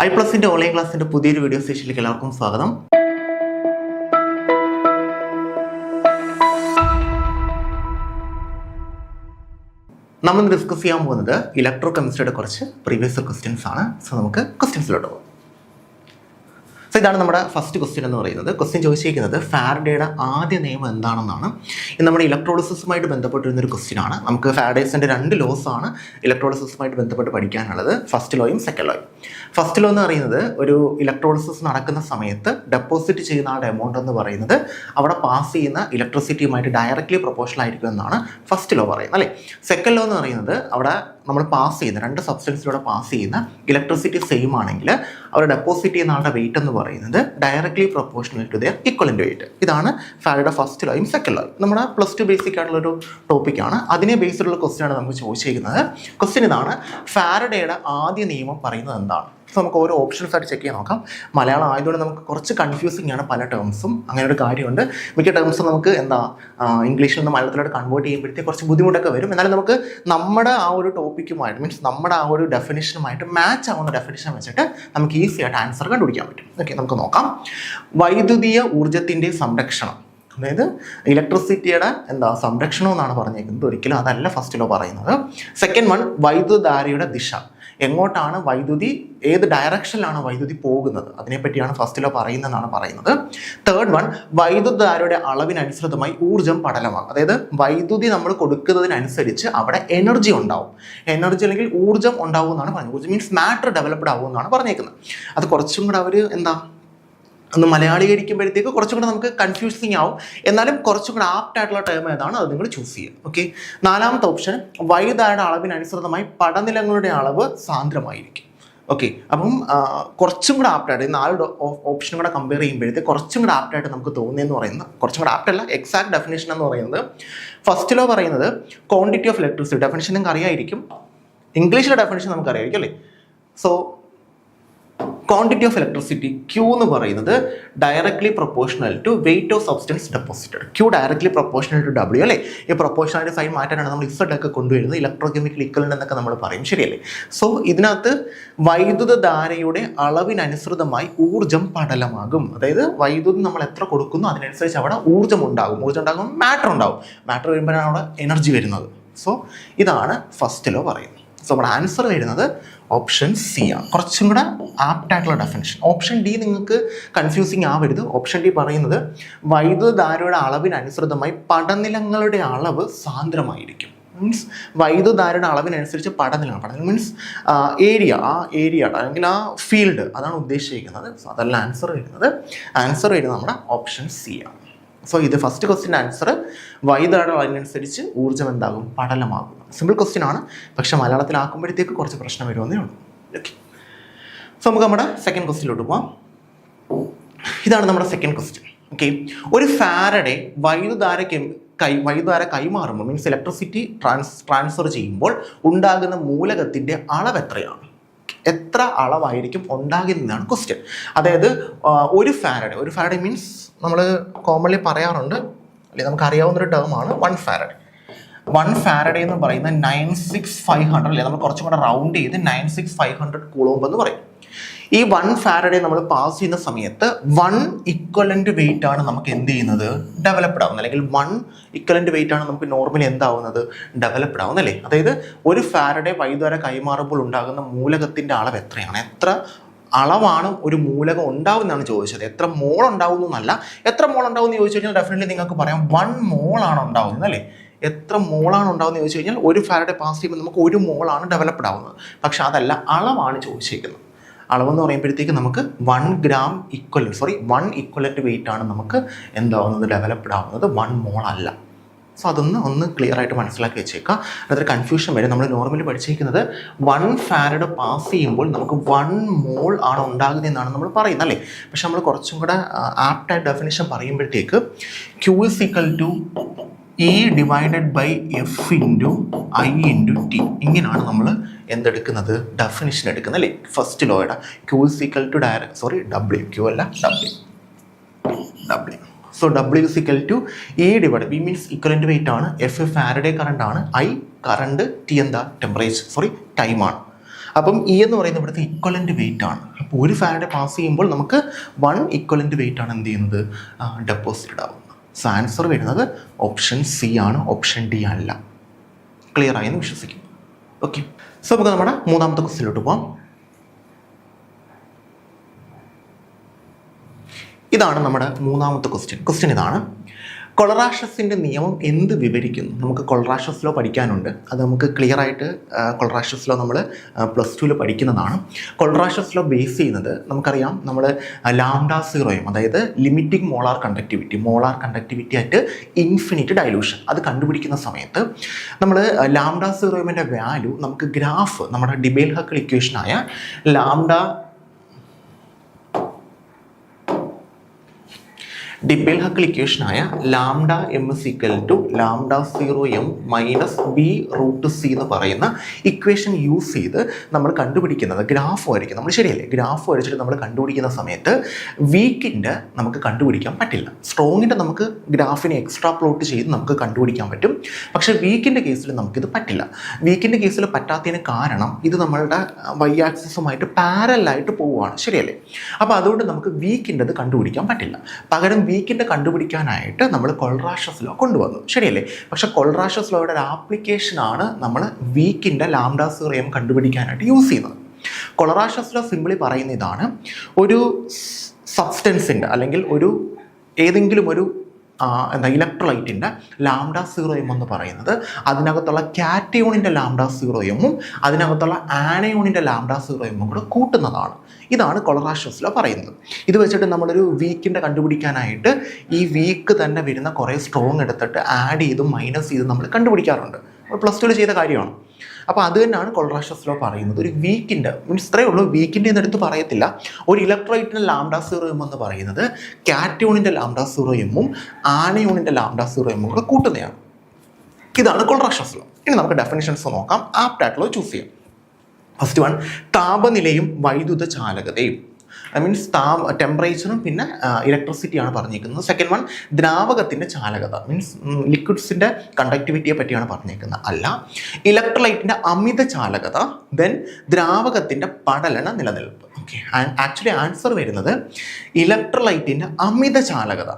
iPlusന്റെ online ക്ലാസ്സിന്റെ പുതിയൊരു video സെഷനിലേക്ക് എല്ലാവർക്കും സ്വാഗതം. നമ്മൾ ഡിസ്കസ് ചെയ്യാൻ പോകുന്നത് ഇലക്ട്രോ കെമിസ്ട്രിയുടെ കുറച്ച് പ്രീവിയസ് ക്വസ്റ്റ്യൻസ് ആണ്. സോ നമുക്ക് ക്വസ്റ്റ്യൻസിലോട്ട് പോകാം. സോ ഇതാണ് നമ്മുടെ ഫസ്റ്റ് ക്വസ്റ്റ്യൻ എന്ന് പറയുന്നത്. ക്വസ്റ്റ്യൻ ചോദിച്ചിരിക്കുന്നത് ഫാരഡേയുടെ ആദ്യ നിയമം എന്താണെന്നാണ്. ഇത് നമ്മുടെ ഇലക്ട്രോളിസിസുമായിട്ട് ബന്ധപ്പെട്ടിരുന്നൊരു ക്വസ്റ്റ്യൻ ആണ്. നമുക്ക് ഫാരഡേസിൻ്റെ 2 ലോസ് ആണ് ഇലക്ട്രോളിസിസുമായിട്ട് ബന്ധപ്പെട്ട് പഠിക്കാനുള്ളത്, ഫസ്റ്റ് ലോയും സെക്കൻഡ് ലോയും. ഫസ്റ്റ് ലോ എന്ന് പറയുന്നത് ഒരു ഇലക്ട്രോളിസിസ് നടക്കുന്ന സമയത്ത് ഡെപ്പോസിറ്റ് ചെയ്യുന്ന ആളുടെ എമൗണ്ട് എന്ന് പറയുന്നത് അവിടെ പാസ് ചെയ്യുന്ന ഇലക്ട്രിസിറ്റിയുമായിട്ട് ഡയറക്റ്റ്ലി പ്രൊപ്പോർഷണൽ ആയിരിക്കും എന്നാണ് ഫസ്റ്റ് ലോ പറയുന്നത്, അല്ലേ. സെക്കൻഡ് ലോ എന്ന് പറയുന്നത് അവിടെ നമ്മൾ പാസ് ചെയ്യുന്ന 2 സബ്സ്റ്റൻസിലൂടെ പാസ് ചെയ്യുന്ന ഇലക്ട്രിസിറ്റി സെയിം ആണെങ്കിൽ അവർ ഡെപ്പോസിറ്റ് ചെയ്യുന്ന ആളുടെ വെയിറ്റ് എന്ന് പറയുന്നത് directly proportional to their equivalent weight. ഇതാണ് ഫാരഡയുടെ ഫസ്റ്റ് ലോയും സെക്കൻഡ് ലോയും. നമ്മുടെ +2 ബേസിക് ആയിട്ടുള്ളൊരു ടോപ്പിക്കാണ്. അതിനെ ബേസ്ഡുള്ള ക്വസ്റ്റ്യൻ ആണ് നമുക്ക് ചോദിച്ചിരിക്കുന്നത്. ക്വസ്റ്റ്യൻ ഇതാണ്: ഫാരഡയുടെ ആദ്യ നിയമം പറയുന്നത് എന്താണ്? സോ നമുക്ക് ഓരോ ഓപ്ഷൻസ് ആയിട്ട് ചെക്ക് ചെയ്യാൻ നോക്കാം. മലയാളം ആയതുകൊണ്ട് നമുക്ക് കുറച്ച് കൺഫ്യൂസിങ് ആണ് പല ടേംസും. അങ്ങനെ ഒരു കാര്യമുണ്ട്. മിക്ക ടേംസും നമുക്ക് ഇംഗ്ലീഷിൽ നിന്ന് മലയാളത്തിലോട്ട് കൺവേർട്ട് ചെയ്യുമ്പോഴത്തേക്ക് കുറച്ച് ബുദ്ധിമുട്ടൊക്കെ വരും. എന്നാലും നമുക്ക് നമ്മുടെ ആ ഒരു ടോപ്പിക്കുമായിട്ട് മീൻസ് നമ്മുടെ ആ ഒരു ഡെഫിനിഷനുമായിട്ട് മാച്ച് ആവുന്ന ഡെഫിനിഷൻ വെച്ചിട്ട് നമുക്ക് ഈസി ആയിട്ട് ആൻസർ കണ്ടുപിടിക്കാൻ പറ്റും. ഓക്കെ, നമുക്ക് നോക്കാം. വൈദ്യുതീയ ഊർജ്ജത്തിൻ്റെ സംരക്ഷണം, അതായത് ഇലക്ട്രിസിറ്റിയുടെ സംരക്ഷണം എന്നാണ് പറഞ്ഞേക്കുന്നത്. ഒരിക്കലും അതല്ല ഫസ്റ്റ് ലോ പറയുന്നത്. സെക്കൻഡ് വൺ, വൈദ്യുതധാരയുടെ ദിശ, എങ്ങോട്ടാണ് വൈദ്യുതി, ഏത് ഡയറക്ഷനിലാണ് വൈദ്യുതി പോകുന്നത്, അതിനെപ്പറ്റിയാണ് ഫസ്റ്റ് ലോ പറയുന്നതെന്നാണ് പറയുന്നത്. തേർഡ് വൺ, വൈദ്യുതധാരയുടെ അളവിനനുസൃതമായി ഊർജ്ജം പടലമാകും, അതായത് വൈദ്യുതി നമ്മൾ കൊടുക്കുന്നതിനനുസരിച്ച് അവിടെ എനർജി ഉണ്ടാവും, എനർജി അല്ലെങ്കിൽ ഊർജ്ജം ഉണ്ടാവും എന്നാണ് പറഞ്ഞത്. ഊർജ്ജം മീൻസ് മാറ്റർ ഡെവലപ്ഡ് ആവും എന്നാണ് പറഞ്ഞേക്കുന്നത്. അത് കുറച്ചും കൂടെ അവർ ഒന്ന് മലയാളീകരിക്കുമ്പോഴത്തേക്ക് കുറച്ചും കൂടെ നമുക്ക് കൺഫ്യൂസിങ് ആവും. എന്നാലും കുറച്ചും കൂടെ ആപ്റ്റ് ആയിട്ടുള്ള ടേം ഏതാണ് അത് നിങ്ങൾ ചൂസ് ചെയ്യുക. ഓക്കെ, 4ാമത്തെ ഓപ്ഷൻ, വൈദ്യുതധാരയുടെ അളവിനനുസൃതമായി പടനിലങ്ങളുടെ അളവ് സാന്ദ്രമായിരിക്കും. ഓക്കെ, അപ്പം കുറച്ചും കൂടെ ആപ്റ്റായിട്ട് ഈ 4 ഓപ്ഷനും കൂടെ കമ്പയർ ചെയ്യുമ്പോഴത്തേക്ക് കുറച്ചും കൂടെ ആപ്റ്റായിട്ട് നമുക്ക് തോന്നിയെന്ന് പറയുന്നത്, കുറച്ചും കൂടെ ആപ്റ്റല്ല, എക്സാക്ട് ഡെഫിനേഷൻ എന്ന് പറയുന്നത് ഫസ്റ്റ് ലോ പറയുന്നത് ക്വാണ്ടിറ്റി ഓഫ് ഇലക്ട്രിസിറ്റി. ഡെഫിനേഷൻ നിങ്ങൾക്ക് അറിയായിരിക്കും, ഇംഗ്ലീഷിലെ ഡെഫിനേഷൻ നമുക്ക് അറിയായിരിക്കും, അല്ലേ. So quantity of electricity Q എന്ന് പറയുന്നത് directly proportional to weight of substance deposited. Q directly proportional to W, അല്ലേ. ഈ പ്രൊപ്പോർഷണാലിറ്റി സൈൻ മാറ്റാനാണ് നമ്മൾ ഇസഡൊക്കെ കൊണ്ടുവരുന്നത്, ഇലക്ട്രോ കെമിക്കൽ ഇക്വലന്റ് എന്നൊക്കെ നമ്മൾ പറയും, ശരിയല്ലേ. സോ ഇതിനകത്ത് വൈദ്യുതധാരയുടെ അളവിനനുസൃതമായി ഊർജ്ജം പടലമാകും, അതായത് വൈദ്യുതി നമ്മൾ എത്ര കൊടുക്കുന്നു അതിനനുസരിച്ച് അവിടെ ഊർജ്ജം ഉണ്ടാകും. ഊർജ്ജം ഉണ്ടാകുമ്പോൾ മാറ്റർ ഉണ്ടാകും, മാറ്റർ വരുമ്പോഴാണ് അവിടെ എനർജി വരുന്നത്. സോ ഇതാണ് ഫസ്റ്റ് ലോ പറയുന്നത്. സോ നമ്മുടെ ആൻസർ വരുന്നത് ഓപ്ഷൻ സി ആണ്, കുറച്ചും കൂടെ ആപ്റ്റ് ആയിട്ടുള്ള ഡെഫിനിഷൻ. ഓപ്ഷൻ ഡി നിങ്ങൾക്ക് കൺഫ്യൂസിങ് ആവരുത്. ഓപ്ഷൻ ഡി പറയുന്നത് വൈദ്യുതധാരയുടെ അളവിനനുസൃതമായി പടനിലങ്ങളുടെ അളവ് സാന്ദ്രമായിരിക്കും. മീൻസ് വൈദ്യുതധാരയുടെ അളവിനനുസരിച്ച് പടനിലം മീൻസ് ഏരിയ, ആ ഏരിയ അല്ലെങ്കിൽ ആ ഫീൽഡ്, അതാണ് ഉദ്ദേശിക്കുന്നത്. സോ അതല്ല ആൻസർ വരുന്നത്. ആൻസർ വരുന്നത് നമ്മുടെ ഓപ്ഷൻ സി ആണ്. സോ ഇത് ഫസ്റ്റ് ക്വസ്റ്റ്യൻ്റെ ആൻസർ, വൈദ്യുതധാരയുടെ അളവിനനുസരിച്ച് ഊർജ്ജം എന്താകും, പടലമാകും. സിമ്പിൾ ക്വസ്റ്റ്യൻ ആണ്, പക്ഷെ മലയാളത്തിലാക്കുമ്പോഴത്തേക്ക് കുറച്ച് പ്രശ്നം വരുമെന്നേ ഉള്ളൂ. ഓക്കെ, സോ നമുക്ക് നമ്മുടെ സെക്കൻഡ് ക്വസ്റ്റ്യനിലോട്ട് പോവാം. ഇതാണ് നമ്മുടെ സെക്കൻഡ് ക്വസ്റ്റ്യൻ. ഓക്കെ, ഒരു ഫാരഡെ വൈദ്യുതധാര കൈമാറുമ്പോൾ മീൻസ് ഇലക്ട്രിസിറ്റി ട്രാൻസ്ഫർ ചെയ്യുമ്പോൾ ഉണ്ടാകുന്ന മൂലകത്തിൻ്റെ അളവ് എത്രയാണ്? എത്ര അളവായിരിക്കും ഉണ്ടാകുന്നതാണ് ക്വസ്റ്റ്യൻ. അതായത് ഒരു ഫാരഡെ മീൻസ് നമ്മൾ കോമൺലി പറയാറുണ്ട്, അല്ലെങ്കിൽ നമുക്ക് അറിയാവുന്നൊരു ടേമാണ് 1 ഫാരഡെ. 1 ഫാരഡെ എന്ന് പറയുന്നത് 96500, അല്ലെ, നമ്മൾ കുറച്ചും കൂടെ റൗണ്ട് ചെയ്ത് 96500 കൂളോംബ് എന്ന് പറയും. ഈ 1 ഫാരഡെ നമ്മൾ പാസ് ചെയ്യുന്ന സമയത്ത് 1 ഇക്വലന്റ് വെയിറ്റ് ആണ് നമുക്ക് എന്ത് ചെയ്യുന്നത്, ഡെവലപ്ഡ് ആവുന്നത്, അല്ലെങ്കിൽ 1 ഇക്വലന്റ് വെയിറ്റ് ആണ് നമുക്ക് നോർമലി എന്താവുന്നത്, ഡെവലപ്ഡ് ആവുന്നത്, അല്ലേ. അതായത് ഒരു ഫാരഡെ വൈദ്യുതധാര കൈമാറുമ്പോൾ ഉണ്ടാകുന്ന മൂലകത്തിന്റെ അളവ് എത്രയാണ്, എത്ര അളവാണ് ഒരു മൂലകം ഉണ്ടാവുന്നതാണ് ചോദിച്ചത്. എത്ര മോൾ ഉണ്ടാവുന്നല്ല, എത്ര മോൾ ഉണ്ടാവും എന്ന് ചോദിച്ചു കഴിഞ്ഞാൽ ഡെഫിനറ്റ്ലി നിങ്ങൾക്ക് പറയാം 1 മോളാണ് ഉണ്ടാവുന്നത്, അല്ലേ. എത്ര മോളാണ് ഉണ്ടാവുന്നത് ചോദിച്ചു കഴിഞ്ഞാൽ ഒരു ഫാരഡെ പാസ് ചെയ്യുമ്പോൾ നമുക്ക് 1 മോളാണ് ഡെവലപ്ഡ് ആവുന്നത്. പക്ഷെ അതല്ല, അളവാണ് ചോദിച്ചിരിക്കുന്നത്. അളവെന്ന് പറയുമ്പോഴത്തേക്ക് നമുക്ക് 1 ഇക്വലന്റ് വെയിറ്റ് ആണ് നമുക്ക് എന്താവുന്നത്, ഡെവലപ്ഡ് ആവുന്നത്, 1 മോൾ അല്ല. സോ അതൊന്ന് ക്ലിയർ ആയിട്ട് മനസ്സിലാക്കി വെച്ചേക്കാം. അതൊരു കൺഫ്യൂഷൻ വരും. നമ്മൾ നോർമലി പഠിച്ചിരിക്കുന്നത് 1 ഫാരഡ് പാസ് ചെയ്യുമ്പോൾ നമുക്ക് 1 മോൾ ആണ് ഉണ്ടാകുന്നത് എന്നാണ് നമ്മൾ പറയുന്നത്, അല്ലേ. പക്ഷെ നമ്മൾ കുറച്ചും കൂടെ ആപ്റ്റായിട്ട് ഡെഫിനിഷൻ പറയുമ്പോഴത്തേക്ക് Q is equal to E divided by F into I into T, ഇങ്ങനെയാണ് നമ്മൾ എന്തെടുക്കുന്നത്, ഡെഫിനിഷൻ എടുക്കുന്നത്, അല്ലേ. ഫസ്റ്റ് ലോയുടെ Q is equal to W, Q അല്ല W. So W is equal to E divided, B means equivalent weight ആണ്, F Faraday current ആണ്, I current, T എന്താ temperature time ആണ്. അപ്പം E എന്ന് പറയുന്നത് ഇവിടുത്തെ ഇക്വലന്റ് വെയിറ്റ് ആണ്. ഇപ്പോൾ ഒരു ഫാരഡെ പാസ് ചെയ്യുമ്പോൾ നമുക്ക് 1 ഇക്വലൻ്റ് വെയിറ്റ് ആണ് എന്ത് ചെയ്യുന്നത് ഡെപ്പോസിറ്റഡ് ആവുന്നത്. സോ ആൻസർ വരുന്നത് ഓപ്ഷൻ സി ആണ്, ഓപ്ഷൻ ഡി അല്ല. ക്ലിയർ ആയെന്ന് വിശ്വസിക്കും. ഓക്കെ, സോ നമുക്ക് നമ്മുടെ മൂന്നാമത്തെ ക്വസ്റ്റ്യനിലോട്ട് പോകാം. ഇതാണ് നമ്മുടെ മൂന്നാമത്തെ ക്വസ്റ്റ്യൻ ഇതാണ്. കൊളറാഷസിൻ്റെ നിയമം എന്ത് വിവരിക്കുന്നു? നമുക്ക് കൊളറാഷസ് ലോ പഠിക്കാനുണ്ട്. അത് നമുക്ക് ക്ലിയർ ആയിട്ട് കൊളറാഷസ് ലോ നമ്മൾ +2 പഠിക്കുന്നതാണ്. കൊളറാഷസ് ലോ ബേസ് ചെയ്യുന്നത് നമുക്കറിയാം, നമ്മൾ λ0 അതായത് limiting molar conductivity at infinite dilution അത് കണ്ടുപിടിക്കുന്ന സമയത്ത് നമ്മൾ λ0 വാല്യൂ നമുക്ക് ഗ്രാഫ് നമ്മുടെ ഡിബേൽ-ഹക്കിൾ ഇക്വേഷനായ ഡിബേൽ-ഹക്കിൾ ഇക്വേഷനായ λm = λ0m - b√c എന്ന് പറയുന്ന ഇക്വേഷൻ യൂസ് ചെയ്ത് നമ്മൾ കണ്ടുപിടിക്കുന്നത് ഗ്രാഫ് വരയ്ക്കും നമ്മൾ, ശരിയല്ലേ? ഗ്രാഫ് വരച്ചിട്ട് നമ്മൾ കണ്ടുപിടിക്കുന്ന സമയത്ത് വീക്കിൻ്റെ നമുക്ക് കണ്ടുപിടിക്കാൻ പറ്റില്ല. സ്ട്രോങ്ങിൻ്റെ നമുക്ക് ഗ്രാഫിനെ എക്സ്ട്രാ പ്ലോട്ട് ചെയ്ത് നമുക്ക് കണ്ടുപിടിക്കാൻ പറ്റും. പക്ഷേ വീക്കിൻ്റെ കേസിൽ നമുക്കിത് പറ്റില്ല. വീക്കിൻ്റെ കേസിൽ പറ്റാത്തതിന് കാരണം ഇത് നമ്മളുടെ വൈ ആക്സിസുമായിട്ട് പാരലായിട്ട് പോവുകയാണ്, ശരിയല്ലേ? അപ്പോൾ അതുകൊണ്ട് നമുക്ക് വീക്കിൻ്റെത് കണ്ടുപിടിക്കാൻ പറ്റില്ല. പകരം വീക്കിൻ്റെ കണ്ടുപിടിക്കാനായിട്ട് നമ്മൾ കൊളറാഷസ് ലോ കൊണ്ടുവന്നു, ശരിയല്ലേ? പക്ഷേ കൊളറാഷസ് ലോയുടെ ഒരു ആപ്ലിക്കേഷനാണ് നമ്മൾ വീക്കിൻ്റെ λ0m കണ്ടുപിടിക്കാനായിട്ട് യൂസ് ചെയ്യുന്നത്. കൊളറാഷസ് ലോ സിംപിളി പറയുന്ന ഇതാണ്: ഒരു സബ്സ്റ്റൻസിൻ്റെ അല്ലെങ്കിൽ ഏതെങ്കിലും ഒരു ഇലക്ട്രോലൈറ്റിൻ്റെ λ0m എന്ന് പറയുന്നത് അതിനകത്തുള്ള കാറ്റയോണിൻ്റെ λ0m അതിനകത്തുള്ള ആനയോണിൻ്റെ λ0m കൂടെ കൂട്ടുന്നതാണ്. ഇതാണ് കൊളറാഷസ് ലോ പറയുന്നത്. ഇത് വെച്ചിട്ട് നമ്മളൊരു വീക്കിൻ്റെ കണ്ടുപിടിക്കാനായിട്ട് ഈ വീക്ക് തന്നെ വരുന്ന കുറേ സ്ട്രോങ് എടുത്തിട്ട് ആഡ് ചെയ്തും മൈനസ് ചെയ്തും നമ്മൾ കണ്ടുപിടിക്കാറുണ്ട്. +2 ചെയ്ത കാര്യമാണ്. അപ്പോൾ അത് തന്നെയാണ് കൊളറാഷസ് ലോ പറയുന്നത്. ഒരു വീക്കിൻ്റെ ഇത്രയേ ഉള്ളൂ, വീക്കിൻ്റെ എടുത്ത് പറയത്തില്ല. ഒരു ഇലക്ട്രോലൈറ്റിൻ്റെ λ0m എന്ന് പറയുന്നത് കാറ്റയോണിൻ്റെ λ0m ആനയോണിൻ്റെ λ0m കൂടെ കൂട്ടുന്നതാണ്. ഇതാണ് കൊളറാഷസ് ലോ. ഇനി നമുക്ക് ഡെഫിനിഷൻസ് നോക്കാം. ആപ്റ്റായിട്ടുള്ളത് ചൂസ് ചെയ്യാം. ഫസ്റ്റ് വൺ, താപനിലയും വൈദ്യുത ചാലകതയും. മീൻസ് ടെമ്പറേച്ചറും പിന്നെ ഇലക്ട്രിസിറ്റിയാണ് പറഞ്ഞിരിക്കുന്നത്. സെക്കൻഡ് വൺ, ദ്രാവകത്തിൻ്റെ ചാലകത മീൻസ് ലിക്വിഡ്സിൻ്റെ കണ്ടക്ടിവിറ്റിയെ പറ്റിയാണ് പറഞ്ഞിരിക്കുന്നത്. അല്ല, ഇലക്ട്രോലൈറ്റിൻ്റെ അമിത ചാലകത, ദെൻ ദ്രാവകത്തിൻ്റെ പടലന നിലനിൽപ്പ്. ഓക്കെ, ആക്ച്വലി ആൻസർ വരുന്നത് ഇലക്ട്രോലൈറ്റിൻ്റെ അമിത ചാലകത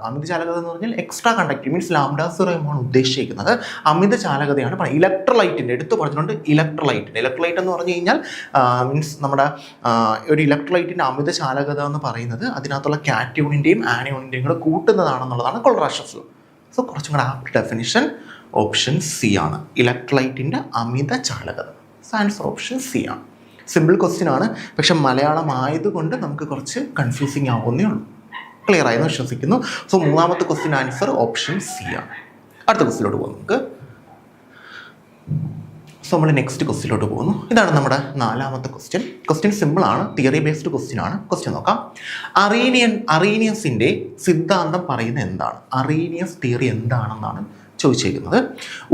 എന്ന് പറഞ്ഞാൽ എക്സ്ട്രാ കണ്ടക്ടിവിറ്റി മീൻസ് λ0m ആണ് ഉദ്ദേശിക്കുന്നത്. അമിത ചാലകതയാണ് പറയുന്നത്. ഇലക്ട്രോലൈറ്റിൻ്റെ എടുത്ത് പറഞ്ഞിട്ടുണ്ട്. ഇലക്ട്രോലൈറ്റ് എന്ന് പറഞ്ഞു കഴിഞ്ഞാൽ മീൻസ് നമ്മുടെ ഒരു ഇലക്ട്രോലൈറ്റിൻ്റെ അമിത ചാലകത എന്ന് പറയുന്നത് അതിനകത്തുള്ള കാറ്റയോണിൻ്റെയും ആനയോണിൻ്റെയും കൂടെ കൂട്ടുന്നതാണെന്നുള്ളതാണ് കൊളറാഷസ് ലോ. സോ കുറച്ചും കൂടെ ആപ്റ്റ് ഡെഫിനിഷൻ ഓപ്ഷൻ സി ആണ്, ഇലക്ട്രോലൈറ്റിൻ്റെ അമിത ചാലകത. സോ ആൻസർ ഓപ്ഷൻ സി ആണ്. സിമ്പിൾ ക്വസ്റ്റ്യൻ ആണ്, പക്ഷെ മലയാളം ആയതുകൊണ്ട് നമുക്ക് കുറച്ച് കൺഫ്യൂസിങ് ആവുന്നേ ഉള്ളൂ. ക്ലിയർ ആയെന്ന് വിശ്വസിക്കുന്നു. സോ മൂന്നാമത്തെ ക്വസ്റ്റ്യൻ ആൻസർ ഓപ്ഷൻ സി ആണ്. അടുത്ത ക്വസ്റ്റ്യനിലോട്ട് പോകും നമുക്ക്. സോ നമ്മൾ നെക്സ്റ്റ് ക്വസ്റ്റ്യനിലോട്ട് പോകുന്നു. ഇതാണ് നമ്മുടെ നാലാമത്തെ ക്വസ്റ്റ്യൻ സിമ്പിളാണ്, തിയറി ബേസ്ഡ് ക്വസ്റ്റ്യൻ ആണ്. ക്വസ്റ്റ്യൻ നോക്കാം. അറീനിയസിൻ്റെ സിദ്ധാന്തം പറയുന്നത് എന്താണ്? അറീനിയസ് തിയറി എന്താണെന്നാണ് ചോദിച്ചിരിക്കുന്നത്.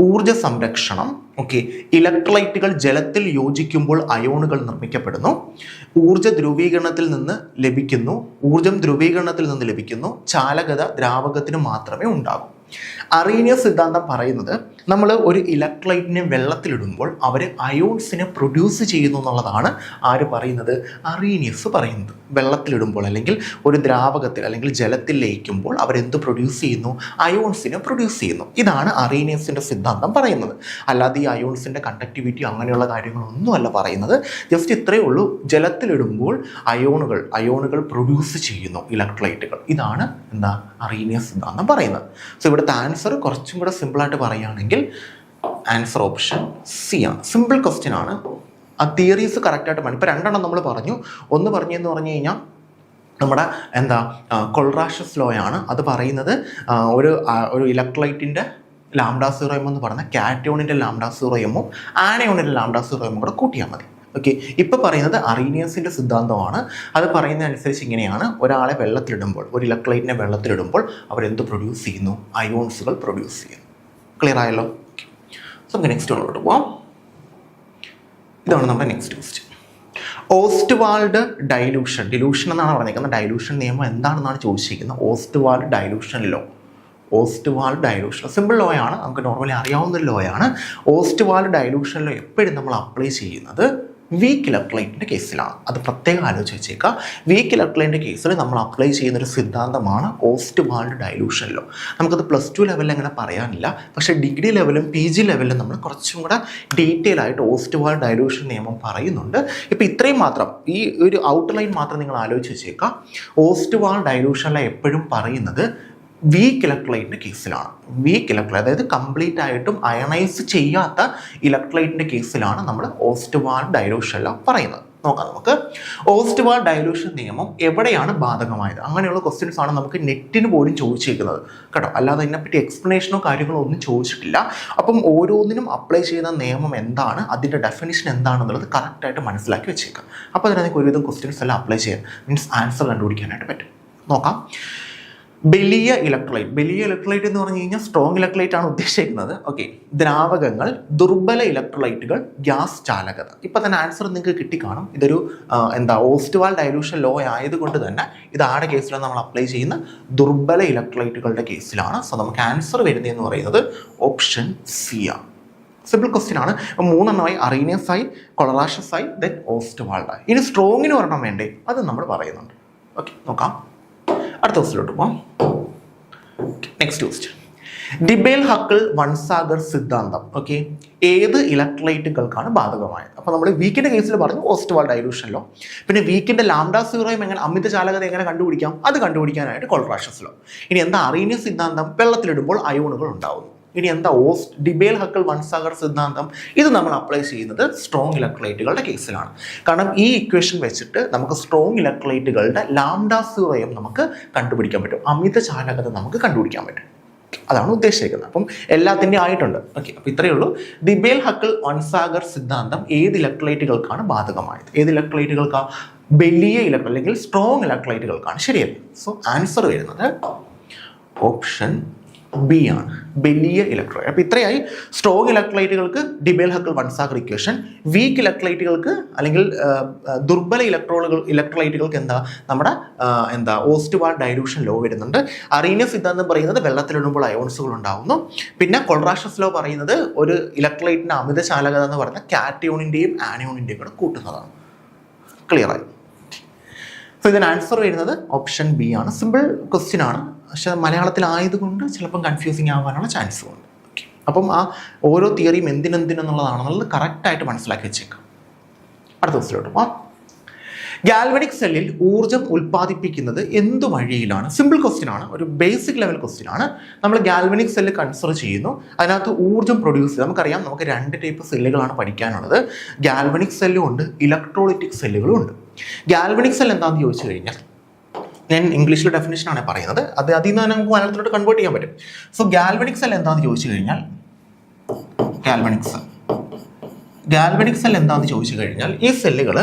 ഊർജ്ജ സംരക്ഷണം. ഓക്കെ, ഇലക്ട്രോലൈറ്റുകൾ ജലത്തിൽ യോജിക്കുമ്പോൾ അയോണുകൾ നിർമ്മിക്കപ്പെടുന്നു. ഊർജ്ജം ധ്രുവീകരണത്തിൽ നിന്ന് ലഭിക്കുന്നു. ചാലകത ദ്രാവകത്തിന് മാത്രമേ ഉണ്ടാകൂ. അറീനിയസ് സിദ്ധാന്തം പറയുന്നത് നമ്മൾ ഒരു ഇലക്ട്രോലൈറ്റിനെ വെള്ളത്തിലിടുമ്പോൾ അവർ അയോൺസിനെ പ്രൊഡ്യൂസ് ചെയ്യുന്നു എന്നുള്ളതാണ്. ആര് പറയുന്നത്? അറീനിയസ് പറയുന്നത്. വെള്ളത്തിലിടുമ്പോൾ അല്ലെങ്കിൽ ഒരു ദ്രാവകത്തിൽ അല്ലെങ്കിൽ ജലത്തിൽ ലയിക്കുമ്പോൾ അവരെന്ത് പ്രൊഡ്യൂസ് ചെയ്യുന്നു? അയോൺസിനെ പ്രൊഡ്യൂസ് ചെയ്യുന്നു. ഇതാണ് അറീനിയസിൻ്റെ സിദ്ധാന്തം പറയുന്നത്. അല്ലാതെ ഈ അയോൺസിൻ്റെ കണ്ടക്ടിവിറ്റി അങ്ങനെയുള്ള കാര്യങ്ങളൊന്നുമല്ല പറയുന്നത്. ജസ്റ്റ് ഇത്രയേ ഉള്ളൂ, ജലത്തിലിടുമ്പോൾ അയോണുകൾ പ്രൊഡ്യൂസ് ചെയ്യുന്നു ഇലക്ട്രോലൈറ്റുകൾ. ഇതാണ് എന്താ അറീനിയസ് സിദ്ധാന്തം പറയുന്നത്. സോ ഇവിടുത്തെ ആൻസർ കുറച്ചും കൂടെ സിമ്പിളായിട്ട് പറയുകയാണെങ്കിൽ ആൻസർ ഓപ്ഷൻ സി ആണ്. സിമ്പിൾ ക്വസ്റ്റ്യൻ ആണ്. ആ തിയറീസ് കറക്റ്റായിട്ട് പറഞ്ഞു. ഇപ്പോൾ രണ്ടെണ്ണം നമ്മൾ പറഞ്ഞു. ഒന്ന് പറഞ്ഞെന്ന് പറഞ്ഞു കഴിഞ്ഞാൽ നമ്മുടെ കൊളറാഷസ് ലോ ആണ്. അത് പറയുന്നത് ഒരു ഇലക്ട്രോലൈറ്റിൻ്റെ λ0m എന്ന് പറഞ്ഞ കാറ്റയോണിൻ്റെ λ0m ആനയോണിൻ്റെ λ0m കൂടെ കൂട്ടിയാൽ മതി. ഓക്കെ, ഇപ്പോൾ പറയുന്നത് അറീനിയസിൻ്റെ സിദ്ധാന്തമാണ്. അത് പറയുന്ന അനുസരിച്ച് ഇങ്ങനെയാണ്: ഒരാളെ വെള്ളത്തിലിടുമ്പോൾ, ഒരു ഇലക്ട്രോലൈറ്റിനെ വെള്ളത്തിലിടുമ്പോൾ അവരെന്ത് പ്രൊഡ്യൂസ് ചെയ്യുന്നു? അയോൺസുകൾ പ്രൊഡ്യൂസ് ചെയ്യുന്നു. ക്ലിയർ ആയല്ലോ? സോ നമുക്ക് നെക്സ്റ്റ് വണ്ണിലോട്ട് പോവാം. ഇതാണ് നമ്മുടെ നെക്സ്റ്റ് ക്വസ്റ്റ്യൻ. ഓസ്റ്റ്വാൾഡ് ഡിലൂഷൻ എന്നാണ് പറഞ്ഞിരിക്കുന്നത്. ഡൈലൂഷൻ നിയമം എന്താണെന്നാണ് ചോദിച്ചിരിക്കുന്നത്. ഓസ്റ്റ്വാൾഡ് ഡൈലൂഷൻ സിമ്പിൾ ലോ ആണ്, നമുക്ക് നോർമലി അറിയാവുന്ന ലോ ആണ്. ഓസ്റ്റ്വാൾഡ് ഡൈലൂഷൻ ലോ എപ്പോഴും നമ്മൾ അപ്ലൈ ചെയ്യുന്നത് വീക്ക് ഇലക്ട്രോലൈറ്റിൻ്റെ കേസിലാണ്. അത് പ്രത്യേകം ആലോചിച്ച് വെച്ചേക്കുക. വീക്ക് ഇലക്ട്രോലൈറ്റിൻ്റെ കേസിൽ നമ്മൾ അപ്ലൈ ചെയ്യുന്നൊരു സിദ്ധാന്തമാണ് ഓസ്റ്റ്വാൾഡ് ഡൈലൂഷൻ ലോ. നമുക്കത് +2 ലെവലിൽ അങ്ങനെ പറയാനില്ല, പക്ഷേ ഡിഗ്രി ലെവലും PG ലെവലിലും നമ്മൾ കുറച്ചും കൂടെ ഡീറ്റെയിൽ ആയിട്ട് ഓസ്റ്റ്വാൾഡ് ഡൈലൂഷൻ നിയമം പറയുന്നുണ്ട്. ഇപ്പോൾ ഇത്രയും മാത്രം, ഈ ഒരു ഔട്ട്ലൈൻ മാത്രം നിങ്ങൾ ആലോചിച്ച് വെച്ചേക്കുക. ഓസ്റ്റ്വാൾഡ് ഡൈലൂഷനിലെ എപ്പോഴും പറയുന്നത് വീക്ക് ഇലക്ട്രോലൈറ്റിൻ്റെ കേസിലാണ്. വീക്ക് ഇലക്ട്രോലൈറ്റ്, അതായത് കംപ്ലീറ്റ് ആയിട്ടും അയണൈസ് ചെയ്യാത്ത ഇലക്ട്രോലൈറ്റിൻ്റെ കേസിലാണ് നമ്മൾ ഓസ്റ്റ്വാൾഡ് ഡൈലൂഷൻ ലോ പറയുന്നത്. നോക്കാം നമുക്ക്. ഓസ്റ്റ്വാൾഡ് ഡൈലൂഷൻ നിയമം എവിടെയാണ് ബാധകമായത്? അങ്ങനെയുള്ള ക്വസ്റ്റ്യൻസ് ആണ് നമുക്ക് നെറ്റിന് പോലും ചോദിച്ചിരിക്കുന്നത് കേട്ടോ. അല്ലാതെ ഇതിനെപ്പറ്റി എക്സ്പ്ലനേഷനോ കാര്യങ്ങളോ ഒന്നും ചോദിച്ചിട്ടില്ല. അപ്പം ഓരോന്നിനും അപ്ലൈ ചെയ്യുന്ന നിയമം എന്താണ്, അതിൻ്റെ ഡെഫിനിഷൻ എന്താണെന്നുള്ളത് കറക്റ്റായിട്ട് മനസ്സിലാക്കി വെച്ചേക്കാം. അപ്പോൾ അതിനകത്ത് ഒരുവിധം ക്വസ്റ്റ്യൻസ് എല്ലാം അപ്ലൈ ചെയ്യാൻ മീൻസ് ആൻസർ കണ്ടുപിടിക്കാനായിട്ട് പറ്റും. നോക്കാം. ബലിയ ഇലക്ട്രോലൈറ്റ് എന്ന് പറഞ്ഞു കഴിഞ്ഞാൽ സ്ട്രോങ് ഇലക്ട്രോലൈറ്റ് ആണ് ഉദ്ദേശിക്കുന്നത്. ഓക്കെ. ദ്രാവകങ്ങൾ, ദുർബല ഇലക്ട്രോലൈറ്റുകൾ, ഗ്യാസ് ചാലകത. ഇപ്പം തന്നെ ആൻസർ നിങ്ങൾക്ക് കിട്ടിക്കാണും. ഇതൊരു ഓസ്റ്റ്വാൾഡ് ഡൈലൂഷൻ ലോ ആയതുകൊണ്ട് തന്നെ ഇത് ആരുടെ കേസിലാണ് നമ്മൾ അപ്ലൈ ചെയ്യുന്ന? ദുർബല ഇലക്ട്രോലൈറ്റുകളുടെ കേസിലാണ്. സോ നമുക്ക് ആൻസർ വരുന്നതെന്ന് പറയുന്നത് ഓപ്ഷൻ സി ആണ്. സിമ്പിൾ ക്വസ്റ്റ്യൻ ആണ്. 3 എണ്ണമായി: അറീനിയസ് ആയി, കൊളറാഷ്യസ് ആയി, ദെൻ ഓസ്റ്റ്വാൾഡ് ആയി. ഇനി സ്ട്രോങ്ങിന് ഒരെണ്ണം വേണ്ടേ? അത് നമ്മൾ പറയുന്നുണ്ട്. ഓക്കെ, നോക്കാം. അടുത്ത ക്വസ്റ്റിലോട്ട് പോകാം. Next question. ഡിബേൽ ഹക്കിൾ വൺസാഗർ സിദ്ധാന്തം ഓക്കെ ഏത് ഇലക്ട്രോലൈറ്റുകൾക്കാണ് ബാധകമായത്? അപ്പോൾ നമ്മൾ വീക്കിൻ്റെ കേസിൽ പറഞ്ഞു ഓസ്റ്റ്വാൾഡ് ഡൈലൂഷൻ ലോ. പിന്നെ വീക്കിൻ്റെ ലാംഡ0യും എങ്ങനെ അമിത ചാലകത എങ്ങനെ കണ്ടുപിടിക്കാം? അത് കണ്ടുപിടിക്കാനായിട്ട് കൊളറാഷ്യസ് ലോ. ഇനി എന്താ അറീനിയസ് സിദ്ധാന്തം? വെള്ളത്തിലിടുമ്പോൾ അയോണുകൾ ഉണ്ടാവുന്നു. ഇനി എന്താ ഡിബേൽ ഹക്കിൾ വൺസാഗർ സിദ്ധാന്തം? ഇത് നമ്മൾ അപ്ലൈ ചെയ്യുന്നത് സ്ട്രോങ് ഇലക്ട്രോലൈറ്റുകളുടെ കേസിലാണ്. കാരണം ഈ ഇക്വേഷൻ വെച്ചിട്ട് നമുക്ക് സ്ട്രോങ് ഇലക്ട്രോലൈറ്റുകളുടെ ലാംഡ0യും നമുക്ക് കണ്ടുപിടിക്കാൻ പറ്റും, അമിത ചാലകത നമുക്ക് കണ്ടുപിടിക്കാൻ പറ്റും. അതാണ് ഉദ്ദേശിക്കുന്നത്. അപ്പം എല്ലാത്തിൻ്റെയും ആയിട്ടുണ്ട്. ഓക്കെ, അപ്പോൾ ഇത്രയേ ഉള്ളൂ. ഡിബേൽ ഹക്കിൾ വൺസാഗർ സിദ്ധാന്തം ഏത് ഇലക്ട്രോലൈറ്റുകൾക്കാണ് ബാധകമായത്? ഏത് ഇലക്ട്രോലൈറ്റുകൾക്കാണ്? വലിയ ഇലക്ട്രോ അല്ലെങ്കിൽ സ്ട്രോങ് ഇലക്ട്രോലൈറ്റുകൾക്കാണ്. ശരിയല്ലേ? സോ ആൻസർ വരുന്നത് ഓപ്ഷൻ ബി ആണ്, വലിയ ഇലക്ട്രോലൈറ്റ്. അപ്പോൾ ഇത്രയായി സ്ട്രോങ് ഇലക്ട്രോലൈറ്റുകൾക്ക് Debye Huckel Onsager equation, weak ഇലക്ട്രോലൈറ്റുകൾക്ക് അല്ലെങ്കിൽ ദുർബല ഇലക്ട്രോലൈറ്റുകൾക്ക് നമ്മുടെ ഓസ്റ്റ്വാൾഡ് ഡൈലൂഷൻ ലോ വരുന്നുണ്ട്. അറീനിയസ് സിദ്ധാന്തം പറയുന്നത് വെള്ളത്തിലിടുമ്പോൾ അയോൺസുകൾ ഉണ്ടാവുന്നു. പിന്നെ കൊളറാഷ്യസ് ലോ പറയുന്നത് ഒരു ഇലക്ട്രോലൈറ്റിൻ്റെ അമിത ചാലകത എന്ന് പറഞ്ഞാൽ കാറ്റയോണിൻ്റെയും ആനയോണിൻ്റെയും കൂടെ കൂട്ടുന്നതാണ്. ക്ലിയറായി? സോ ഇതിന് ആൻസർ വരുന്നത് ഓപ്ഷൻ ബി ആണ്. സിമ്പിൾ ക്വസ്റ്റ്യൻ ആണ്, പക്ഷെ മലയാളത്തിലായതുകൊണ്ട് ചിലപ്പം കൺഫ്യൂസിങ് ആവാനുള്ള ചാൻസ് ഉണ്ട്. ഓക്കെ, അപ്പം ആ ഓരോ തിയറിയും എന്തിനെന്നുള്ളതാണെന്നുള്ളത് കറക്റ്റായിട്ട് മനസ്സിലാക്കി വെച്ചേക്കാം. അടുത്ത ക്വസ്റ്റ്യനിലോട്ട് പോകാം. ഗാൽവനിക് സെല്ലിൽ ഊർജ്ജം ഉൽപ്പാദിപ്പിക്കുന്നത് എന്ത് വഴിയിലാണ്? സിമ്പിൾ ക്വസ്റ്റ്യൻ ആണ്, ഒരു ബേസിക് ലെവൽ ക്വസ്റ്റ്യൻ ആണ്. നമ്മൾ ഗാൽവനിക് സെല്ല് കൺസിഡർ ചെയ്യുന്നു, അതിനകത്ത് ഊർജ്ജം പ്രൊഡ്യൂസ് ചെയ്ത് നമുക്കറിയാം. നമുക്ക് 2 ടൈപ്പ് സെല്ലുകളാണ് പഠിക്കാനുള്ളത്. ഗാൽവനിക് സെല്ലും ഉണ്ട്, ഇലക്ട്രോളിറ്റിക് സെല്ലുകളും ഉണ്ട്. ഗാൽവനിക് സെൽ എന്താണെന്ന് ചോദിച്ചു കഴിഞ്ഞാൽ, ഞാൻ ഇംഗ്ലീഷിലെ ഡെഫിനേഷനാണ് പറയുന്നത്, അതിൽ നിന്ന് തന്നെ നമുക്ക് മലയാളത്തിലോട്ട് കൺവേർട്ട് ചെയ്യാൻ പറ്റും. സോ ഗാൽവനിക് സെൽ എന്താണെന്ന് ചോദിച്ചു കഴിഞ്ഞാൽ, ഗാൽവനിക് സെൽ എന്താണെന്ന് ചോദിച്ചു കഴിഞ്ഞാൽ ഈ സെല്ലുകൾ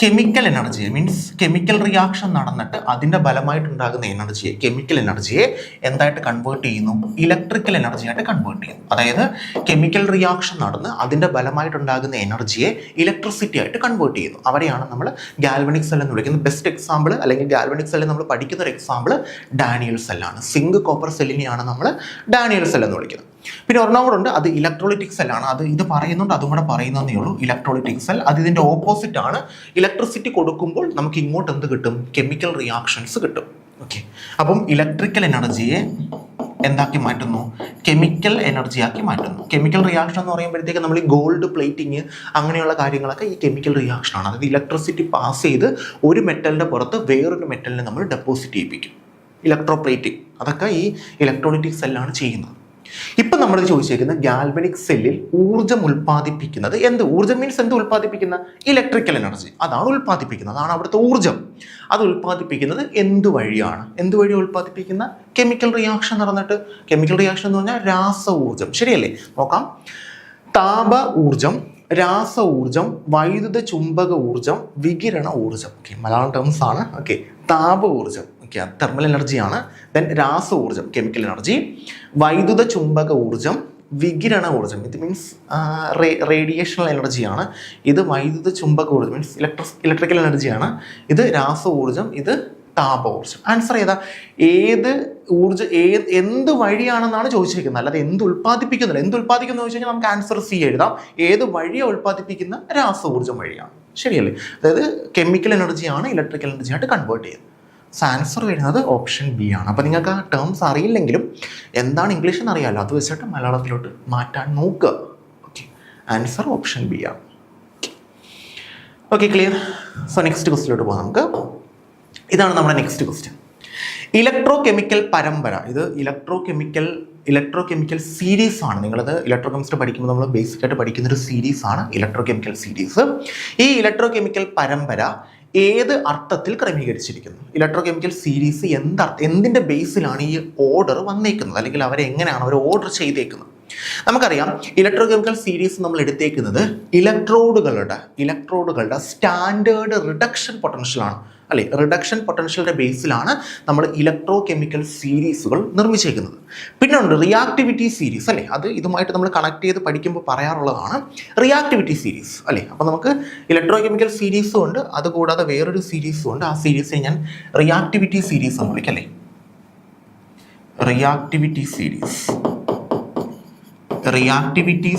chemical energy means chemical reaction നടന്നിട്ട് അതിൻ്റെ ഫലമായിട്ടുണ്ടാകുന്ന എനർജിയെ, കെമിക്കൽ എനർജിയെ എന്തായിട്ട് കൺവേർട്ട് ചെയ്യുന്നു? ഇലക്ട്രിക്കൽ എനർജി ആയിട്ട് കൺവേർട്ട് ചെയ്യുന്നു. അതായത് കെമിക്കൽ റിയാക്ഷൻ നടന്ന് അതിൻ്റെ ഫലമായിട്ടുണ്ടാകുന്ന എനർജിയെ ഇലക്ട്രിസിറ്റി ആയിട്ട് കൺവേർട്ട് ചെയ്യുന്നു. അവിടെയാണ് നമ്മൾ ഗാൽവനിക് സെൽ എന്ന് വിളിക്കുന്നത്. ബെസ്റ്റ് എക്സാമ്പിൾ അല്ലെങ്കിൽ ഗാൽവനിക് സെല്ലിൽ നമ്മൾ പഠിക്കുന്ന ഒരു എക്സാമ്പിൾ ഡാനിയൽ സെല്ലാണ്. സിങ്ക് കോപ്പർ സെല്ലിനെയാണ് നമ്മൾ ഡാനിയൽ സെൽ എന്ന് വിളിക്കുന്നത്. പിന്നെ ഒരെണ്ണം കൂടെ ഉണ്ട്, അത് ഇലക്ട്രോളിറ്റിക് സെല്ലാണ്. അത് ഇത് പറയുന്നുണ്ട്, അതും കൂടെ പറയുന്നതേ ഉള്ളൂ. ഇലക്ട്രോളിറ്റിക് സെൽ അത് ഇതിൻ്റെ ഓപ്പോസിറ്റ് ആണ്. ഇലക്ട്രിസിറ്റി കൊടുക്കുമ്പോൾ നമുക്ക് ഇങ്ങോട്ട് എന്ത് കിട്ടും? കെമിക്കൽ റിയാക്ഷൻസ് കിട്ടും. ഓക്കെ, അപ്പം ഇലക്ട്രിക്കൽ എനർജിയെ എന്താക്കി മാറ്റുന്നു? കെമിക്കൽ എനർജിയാക്കി മാറ്റുന്നു. കെമിക്കൽ റിയാക്ഷൻ എന്ന് പറയുമ്പോഴത്തേക്ക് നമ്മൾ ഈ ഗോൾഡ് പ്ലേറ്റിങ് അങ്ങനെയുള്ള കാര്യങ്ങളൊക്കെ ഈ കെമിക്കൽ റിയാക്ഷനാണ്. അതായത് ഇലക്ട്രിസിറ്റി പാസ് ചെയ്ത് ഒരു മെറ്റലിൻ്റെ പുറത്ത് വേറൊരു മെറ്റലിനെ നമ്മൾ ഡെപ്പോസിറ്റ് ചെയ്യിപ്പിക്കും. ഇലക്ട്രോപ്ലേറ്റിംഗ് അതൊക്കെ ഈ ഇലക്ട്രോളിറ്റിക് സെല്ലാണ് ചെയ്യുന്നത്. ഇപ്പം നമ്മൾ ചോദിച്ചേക്കുന്ന ഗാൽവനിക് സെല്ലിൽ ഊർജ്ജം ഉൽപ്പാദിപ്പിക്കുന്നത് എന്ത്? ഊർജ്ജം മീൻസ് എന്ത് ഉൽപ്പാദിപ്പിക്കുന്ന? ഇലക്ട്രിക്കൽ എനർജി, അതാണ് ഉൽപ്പാദിപ്പിക്കുന്നത്, അതാണ് അവിടുത്തെ ഊർജ്ജം. അത് ഉൽപ്പാദിപ്പിക്കുന്നത് എന്ത് വഴിയാണ്? എന്ത് വഴി ഉൽപ്പാദിപ്പിക്കുന്ന? കെമിക്കൽ റിയാക്ഷൻ നടന്നിട്ട്. കെമിക്കൽ റിയാക്ഷൻ എന്ന് പറഞ്ഞാൽ രാസ ഊർജ്ജം, ശരിയല്ലേ? നോക്കാം. താപ ഊർജ്ജം, രാസ ഊർജ്ജം, വൈദ്യുത ചുംബക ഊർജ്ജം, വികിരണ ഊർജ്ജം. ഓക്കെ, മലയാളം ടേംസ് ആണ്. ഓക്കെ, താപ ഊർജ്ജം തെർമൽ എനർജിയാണ്. ദെൻ രാസ ഊർജ്ജം കെമിക്കൽ എനർജി, വൈദ്യുത ചുംബക ഊർജ്ജം, വികിരണ ഊർജ്ജം ഇത് മീൻസ് റേഡിയേഷണൽ എനർജിയാണ്. ഇത് വൈദ്യുത ചുംബക ഊർജ്ജം മീൻസ് ഇലക്ട്രിക്കൽ എനർജിയാണ്. ഇത് രാസ ഊർജ്ജം, ഇത് താപോർജ്ജം. ആൻസർ ഏതാ? എന്ത് വഴിയാണെന്നാണ് ചോദിച്ചിരിക്കുന്നത്, അല്ലാതെ എന്ത് ഉൽപ്പാദിപ്പിക്കുന്നില്ല. എന്ത് ഉൽപ്പാദിക്കുന്നു ചോദിച്ചു കഴിഞ്ഞാൽ നമുക്ക് ആൻസർ സി എഴുതാം. ഏത് വഴിയാണ് ഉൽപ്പാദിപ്പിക്കുന്ന? രാസ വഴിയാണ്. ശരിയല്ലേ? അതായത് കെമിക്കൽ എനർജിയാണ് ഇലക്ട്രിക്കൽ എനർജി ആയിട്ട് കൺവേർട്ട് ചെയ്യുന്നത്. സോ ആൻസർ വരുന്നത് ഓപ്ഷൻ ബി ആണ്. അപ്പോൾ നിങ്ങൾക്ക് ആ ടേംസ് അറിയില്ലെങ്കിലും എന്താണ് ഇംഗ്ലീഷ് എന്ന് അറിയാമല്ലോ, അത് വെച്ചിട്ട് മലയാളത്തിലോട്ട് മാറ്റാൻ നോക്കുക. ഓക്കെ, ആൻസർ ഓപ്ഷൻ ബി ആണ്. Okay, clear? സോ നെക്സ്റ്റ് ക്വസ്റ്റിലോട്ട് പോകാം നമുക്ക്. ഇതാണ് നമ്മുടെ നെക്സ്റ്റ് ക്വസ്റ്റ്യൻ. ഇലക്ട്രോ കെമിക്കൽ പരമ്പര. ഇത് ഇലക്ട്രോ കെമിക്കൽ സീരീസ് ആണ്. നിങ്ങളത് ഇലക്ട്രോ കെമിസ്ട്രി പഠിക്കുമ്പോൾ നമ്മൾ ബേസിക് ആയിട്ട് പഠിക്കുന്ന ഒരു സീരീസ് ആണ് ഇലക്ട്രോ കെമിക്കൽ സീരീസ്. ഈ ഇലക്ട്രോ കെമിക്കൽ പരമ്പര ഏത് അർത്ഥത്തിൽ ക്രമീകരിച്ചിരിക്കുന്നു? ഇലക്ട്രോ കെമിക്കൽ സീരീസ് എന്തിൻ്റെ ബേസിലാണ് ഈ ഓർഡർ വന്നേക്കുന്നത്, അല്ലെങ്കിൽ അവരെങ്ങനെയാണ് അവർ ഓർഡർ ചെയ്തേക്കുന്നത്? നമുക്കറിയാം, ഇലക്ട്രോ കെമിക്കൽ സീരീസ് നമ്മൾ എടുത്തേക്കുന്നത് ഇലക്ട്രോഡുകളുടെ സ്റ്റാൻഡേർഡ് റിഡക്ഷൻ പൊട്ടൻഷ്യലാണ്, അല്ലെ? റിഡക്ഷൻ പൊട്ടൻഷ്യലിന്റെ ബേസിലാണ് നമ്മൾ ഇലക്ട്രോ കെമിക്കൽ സീരീസുകൾ നിർമ്മിച്ചേക്കുന്നത്. പിന്നെ ഉണ്ട് റിയാക്ടിവിറ്റി സീരീസ്, അല്ലെ? അത് ഇതുമായിട്ട് നമ്മൾ കണക്ട് ചെയ്ത് പഠിക്കുമ്പോൾ പറയാറുള്ളതാണ് റിയാക്ടിവിറ്റി സീരീസ്, അല്ലെ? അപ്പോൾ നമുക്ക് ഇലക്ട്രോ കെമിക്കൽ സീരീസും ഉണ്ട്, അതുകൂടാതെ വേറൊരു സീരീസും ഉണ്ട്. ആ സീരീസിനെ ഞാൻ റിയാക്ടിവിറ്റി സീരീസ് എന്ന് വിളിക്കല്ലേ? റിയാക്ടിവിറ്റി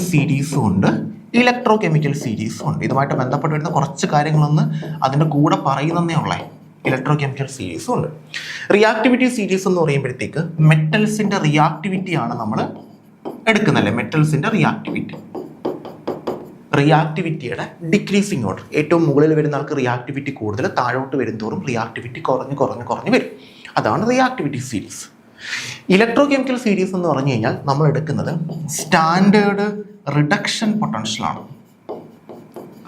സീരീസും ഉണ്ട്, ഇലക്ട്രോ കെമിക്കൽ സീരീസും ഉണ്ട്. ഇതുമായിട്ട് ബന്ധപ്പെട്ട് വരുന്ന കുറച്ച് കാര്യങ്ങളൊന്ന് അതിൻ്റെ കൂടെ പറയുന്നതേ ഉള്ളേ. ഇലക്ട്രോ കെമിക്കൽ സീരീസും ഉണ്ട്. റിയാക്ടിവിറ്റി സീരീസ് എന്ന് പറയുമ്പോഴത്തേക്ക് മെറ്റൽസിൻ്റെ റിയാക്ടിവിറ്റിയാണ് നമ്മൾ എടുക്കുന്നല്ലേ? മെറ്റൽസിൻ്റെ റിയാക്ടിവിറ്റിയുടെ ഡിക്രീസിങ് ഓർഡർ. ഏറ്റവും മുകളിൽ വരുന്ന ആൾക്ക് റിയാക്ടിവിറ്റി കൂടുതൽ, താഴോട്ട് വരുന്തോറും റിയാക്ടിവിറ്റി കുറഞ്ഞ് വരും. അതാണ് reactivity series. Electrochemical series എന്ന് പറഞ്ഞു കഴിഞ്ഞാൽ നമ്മൾ എടുക്കുന്നത് സ്റ്റാൻഡേർഡ് റിഡക്ഷൻ പൊട്ടൻഷ്യലാണ്.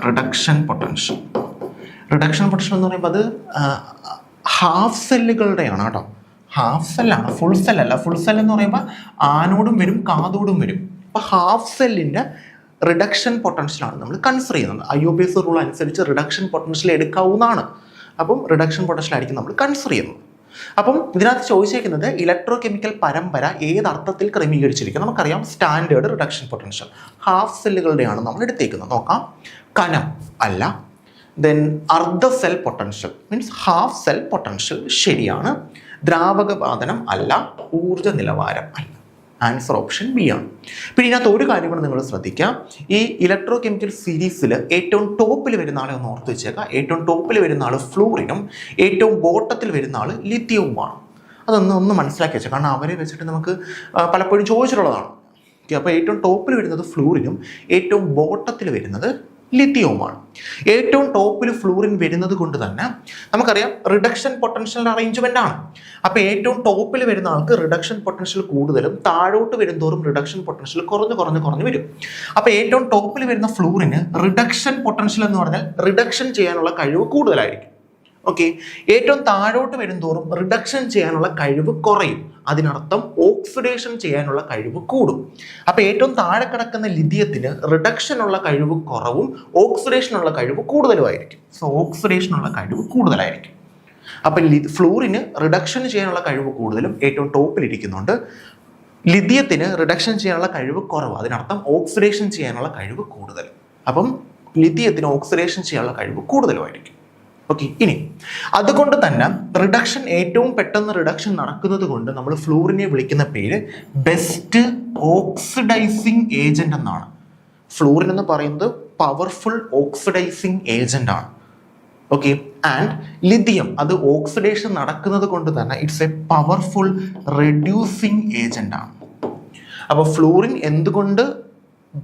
റിഡക്ഷൻ പൊട്ടൻഷ്യൽ എന്ന് പറയുമ്പോൾ അത് ഹാഫ് സെല്ലുകളുടെയാണ് കേട്ടോ. ഹാഫ് സെല്ലാണ്, ഫുൾ സെല്ലല്ല. ഫുൾ സെൽ എന്ന് പറയുമ്പോൾ ആനോടും വരും കാതോടും വരും. അപ്പോൾ ഹാഫ് സെല്ലിൻ്റെ റിഡക്ഷൻ പൊട്ടൻഷ്യലാണ് നമ്മൾ കൺസിഡർ ചെയ്യുന്നത്. IUPAC റൂൾ അനുസരിച്ച് റിഡക്ഷൻ പൊട്ടൻഷ്യൽ എടുക്കാവുന്നതാണ്. അപ്പം റിഡക്ഷൻ പൊട്ടൻഷ്യൽ ആയിരിക്കും നമ്മൾ കൺസിഡർ ചെയ്യുന്നത്. അപ്പം ഇതിനകത്ത് ചോദിച്ചേക്കുന്നത് ഇലക്ട്രോ കെമിക്കൽ പരമ്പര ഏതർത്ഥത്തിൽ ക്രമീകരിച്ചിരിക്കും? നമുക്കറിയാം, സ്റ്റാൻഡേർഡ് റിഡക്ഷൻ പൊട്ടൻഷ്യൽ ഹാഫ് സെല്ലുകളുടെയാണ് നമ്മൾ എടുത്തേക്കുന്നത്. നോക്കാം, കനം അല്ല. ദെൻ അർദ്ധ cell potential means half cell potential ശരിയാണ്. ദ്രാവകവാതനം അല്ല, ഊർജ്ജ നിലവാരം അല്ല. ആൻസർ ഓപ്ഷൻ ബി ആണ്. പിന്നെ ഇതിനകത്ത് ഒരു കാര്യം കൂടെ നിങ്ങൾ ശ്രദ്ധിക്കാം. ഈ ഇലക്ട്രോ കെമിക്കൽ സീരീസിൽ ഏറ്റവും ടോപ്പിൽ വരുന്ന ആളെ ഒന്ന് ഓർത്ത് വെച്ചേക്കാം. ഏറ്റവും ടോപ്പിൽ വരുന്ന ആൾ ഫ്ലൂറിനും ഏറ്റവും ബോട്ടത്തിൽ വരുന്ന ആൾ ലിഥിയവുമാണ്. അതൊന്ന് മനസ്സിലാക്കി വെച്ചാൽ, കാരണം അവരെ വെച്ചിട്ട് നമുക്ക് പലപ്പോഴും ചോദിച്ചിട്ടുള്ളതാണ്. അപ്പോൾ ഏറ്റവും ടോപ്പിൽ വരുന്നത് ഫ്ലൂറിനും ഏറ്റവും ബോട്ടത്തിൽ വരുന്നത് ലിഥിയവുമാണ്. ഏറ്റവും ടോപ്പിൽ ഫ്ലൂറിൻ വരുന്നത് കൊണ്ട് തന്നെ നമുക്കറിയാം റിഡക്ഷൻ പൊട്ടൻഷ്യലിൻ്റെ അറേഞ്ച്മെൻ്റ് ആണ്. അപ്പോൾ ഏറ്റവും ടോപ്പിൽ വരുന്ന ആൾക്ക് റിഡക്ഷൻ പൊട്ടൻഷ്യൽ കൂടുതലും, താഴോട്ട് വരുന്തോറും റിഡക്ഷൻ പൊട്ടൻഷ്യൽ കുറഞ്ഞ് വരും. അപ്പോൾ ഏറ്റവും ടോപ്പിൽ വരുന്ന ഫ്ലൂറിന് റിഡക്ഷൻ പൊട്ടൻഷ്യൽ എന്ന് പറഞ്ഞാൽ റിഡക്ഷൻ ചെയ്യാനുള്ള കഴിവ് കൂടുതലായിരിക്കും. ഓക്കെ, ഏറ്റവും താഴോട്ട് വരുന്തോറും റിഡക്ഷൻ ചെയ്യാനുള്ള കഴിവ് കുറയും. അതിനർത്ഥം ഓക്സിഡേഷൻ ചെയ്യാനുള്ള കഴിവ് കൂടും. അപ്പോൾ ഏറ്റവും താഴെ കിടക്കുന്ന ലിഥിയത്തിന് റിഡക്ഷനുള്ള കഴിവ് കുറവും ഓക്സിഡേഷനുള്ള കഴിവ് കൂടുതലുമായിരിക്കും. സോ ഓക്സിഡേഷനുള്ള കഴിവ് കൂടുതലായിരിക്കും. അപ്പം ഫ്ലൂറിന് റിഡക്ഷൻ ചെയ്യാനുള്ള കഴിവ് കൂടുതലും ഏറ്റവും ടോപ്പിലിരിക്കുന്നുണ്ട്. ലിഥിയത്തിന് റിഡക്ഷൻ ചെയ്യാനുള്ള കഴിവ് കുറവ്, അതിനർത്ഥം ഓക്സിഡേഷൻ ചെയ്യാനുള്ള കഴിവ് കൂടുതൽ. അപ്പം ലിഥിയത്തിന് ഓക്സിഡേഷൻ ചെയ്യാനുള്ള കഴിവ് കൂടുതലുമായിരിക്കും. ഓക്കെ, ഇനി അതുകൊണ്ട് തന്നെ റിഡക്ഷൻ ഏറ്റവും പെട്ടെന്ന് റിഡക്ഷൻ നടക്കുന്നത് കൊണ്ട് നമ്മൾ ഫ്ലൂറിനെ വിളിക്കുന്ന പേര് ബെസ്റ്റ് ഓക്സിഡൈസിങ് ഏജന്റ് എന്നാണ്. ഫ്ലൂറിൻ എന്ന് പറയുന്നത് പവർഫുൾ ഓക്സിഡൈസിങ് ഏജന്റ് ആണ്. ഓക്കെ, ആൻഡ് ലിഥിയം അത് ഓക്സിഡേഷൻ നടക്കുന്നത് കൊണ്ട് തന്നെ it's A powerful reducing agent ആണ്. അപ്പോൾ ഫ്ലൂറിൻ എന്തുകൊണ്ട്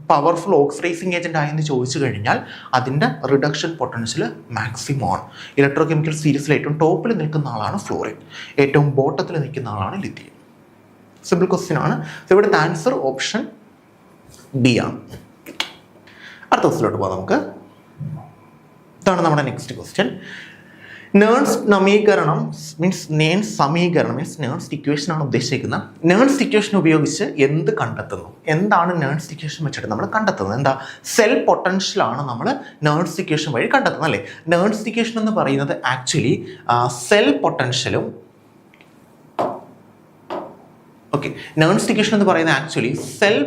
പവർഫുൾ ഓക്സിഡൈസിങ് ഏജന്റ് ആയെന്ന് ചോദിച്ചു കഴിഞ്ഞാൽ അതിൻ്റെ റിഡക്ഷൻ പൊട്ടൻഷ്യൽ മാക്സിമം ആണ്. ഇലക്ട്രോ കെമിക്കൽ സീരീസിൽ ഏറ്റവും ടോപ്പിൽ നിൽക്കുന്ന ആളാണ് ഫ്ലൂറിൻ, ഏറ്റവും ബോട്ടത്തിൽ നിൽക്കുന്ന ആളാണ് ലിഥിയം. സിമ്പിൾ ക്വസ്റ്റ്യൻ ആണ്. ഇവിടുത്തെ ആൻസർ ഓപ്ഷൻ ബി ആണ്. അടുത്ത ക്വസ്റ്റ്യനിലോട്ട് പോകാം നമുക്ക്. ഇതാണ് നമ്മുടെ നെക്സ്റ്റ് ക്വസ്റ്റ്യൻ. നേൺസ് സമീകരണം മീൻസ് നേൺസ് ഇക്വേഷൻ ആണ് ഉദ്ദേശിക്കുന്നത്. നേൺസ് ഇക്വേഷൻ ഉപയോഗിച്ച് എന്ത് കണ്ടെത്തുന്നു? എന്താണ് നേൺസ് ഇക്വേഷൻ വെച്ചിട്ട് നമ്മൾ കണ്ടെത്തുന്നത്? എന്താ? സെൽ പൊട്ടൻഷ്യൽ ആണ് നമ്മൾ നേൺസ് ഇക്വേഷൻ വഴി കണ്ടെത്തുന്നത്, അല്ലേ? നേൺസ് ഇക്വേഷൻ എന്ന് പറയുന്നത് ആക്ച്വലി സെൽ പൊട്ടൻഷ്യലും നേൺസ് ഇക്വേഷൻ എന്ന് പറയുന്നത് ആക്ച്വലി സെൽ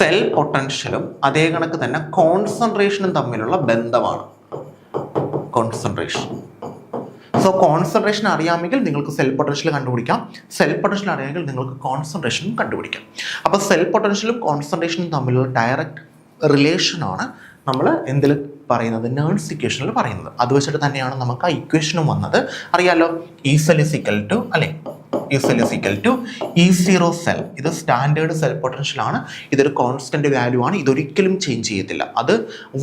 സെൽ പൊട്ടൻഷ്യലും അതേ കണക്ക് തന്നെ കോൺസെൻട്രേഷനും തമ്മിലുള്ള ബന്ധമാണ് കോൺസെൻട്രേഷൻ. സോ കോൺസെൻട്രേഷൻ അറിയാമെങ്കിൽ നിങ്ങൾക്ക് സെൽ പൊട്ടൻഷ്യൽ കണ്ടുപിടിക്കാം, സെൽ പൊട്ടൻഷ്യൽ അറിയാമെങ്കിൽ നിങ്ങൾക്ക് കോൺസെൻട്രേഷനും കണ്ടുപിടിക്കാം. അപ്പോൾ സെൽ പൊട്ടൻഷ്യലും കോൺസെൻട്രേഷനും തമ്മിലുള്ള ഡയറക്റ്റ് റിലേഷനാണ് നമ്മൾ എന്തിൽ പറയുന്നത്, നേൺസ് ഇക്വേഷനിൽ പറയുന്നത്. അത് വെച്ചിട്ട് തന്നെയാണ് നമുക്ക് ആ ഇക്വേഷനും വന്നത്. അറിയാലോ, E cell is equal to അല്ലെ, E cell is equal to E0 cell. ഇത് സ്റ്റാൻഡേർഡ് സെൽ പൊട്ടൻഷ്യൽ ആണ്, ഇതൊരു കോൺസ്റ്റന്റ് വാല്യൂ ആണ്, ഇതൊരിക്കലും ചേഞ്ച് ചെയ്യത്തില്ല. അത്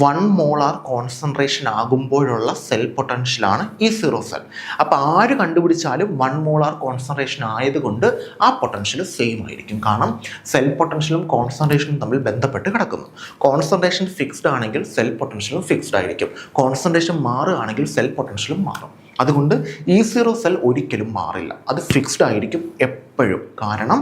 1 മോളാർ കോൺസെൻട്രേഷൻ ആകുമ്പോഴുള്ള സെൽ പൊട്ടൻഷ്യലാണ് E0 സെൽ. അപ്പോൾ ആര് കണ്ടുപിടിച്ചാലും 1 മോളാർ കോൺസെൻട്രേഷൻ ആയതുകൊണ്ട് ആ പൊട്ടൻഷ്യൽ സെയിം ആയിരിക്കും. കാരണം സെൽ പൊട്ടൻഷ്യലും കോൺസെൻട്രേഷനും തമ്മിൽ ബന്ധപ്പെട്ട് കിടക്കുന്നു. കോൺസെൻട്രേഷൻ ഫിക്സ്ഡ് ആണെങ്കിൽ സെൽ പൊട്ടൻഷ്യലും ഫിക്സ്ഡ് ആയിരിക്കും, കോൺസെൻട്രേഷൻ മാറുകയാണെങ്കിൽ സെൽ പൊട്ടൻഷ്യലും മാറും. അതുകൊണ്ട് E0 സെൽ ഒരിക്കലും മാറില്ല, അത് ഫിക്സ്ഡ് ആയിരിക്കും എപ്പോഴും. കാരണം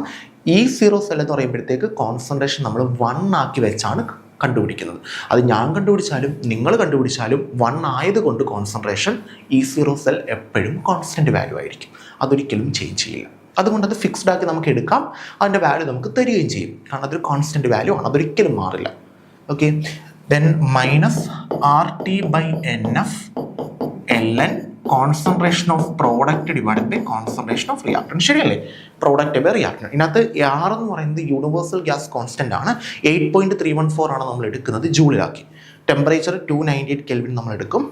E0 സെൽ എന്ന് പറയുമ്പോഴത്തേക്ക് കോൺസെൻട്രേഷൻ നമ്മൾ 1 ആക്കി വെച്ചാണ് കണ്ടുപിടിക്കുന്നത്. അത് ഞാൻ കണ്ടുപിടിച്ചാലും നിങ്ങൾ കണ്ടുപിടിച്ചാലും 1 ആയതുകൊണ്ട് കോൺസെൻട്രേഷൻ E0 സെൽ എപ്പോഴും കോൺസ്റ്റന്റ് വാല്യൂ ആയിരിക്കും, അതൊരിക്കലും ചേഞ്ച് ചെയ്യില്ല. അതുകൊണ്ട് അത് ഫിക്സ്ഡ് ആക്കി നമുക്ക് എടുക്കാം, അതിൻ്റെ വാല്യൂ നമുക്ക് തരികയും ചെയ്യും. കാരണം അതൊരു കോൺസ്റ്റന്റ് വാല്യൂ ആണ്, അതൊരിക്കലും മാറില്ല. Okay, then minus RT/NF ln concentration of product divided by concentration of reactant. ശരിയല്ലേ, പ്രോഡക്റ്റ് ബൈ റിയാക്ടൻറ്റ്. ഇതിനകത്ത് R എന്ന് പറയുന്നത് യൂണിവേഴ്സൽ ഗ്യാസ് കോൺസ്റ്റന്റ് ആണ്. 8.314 ആണ് നമ്മൾ എടുക്കുന്നത് ജൂളിലാക്കി. ടെമ്പറേച്ചർ 298 കെൽവിൻ നമ്മൾ എടുക്കും.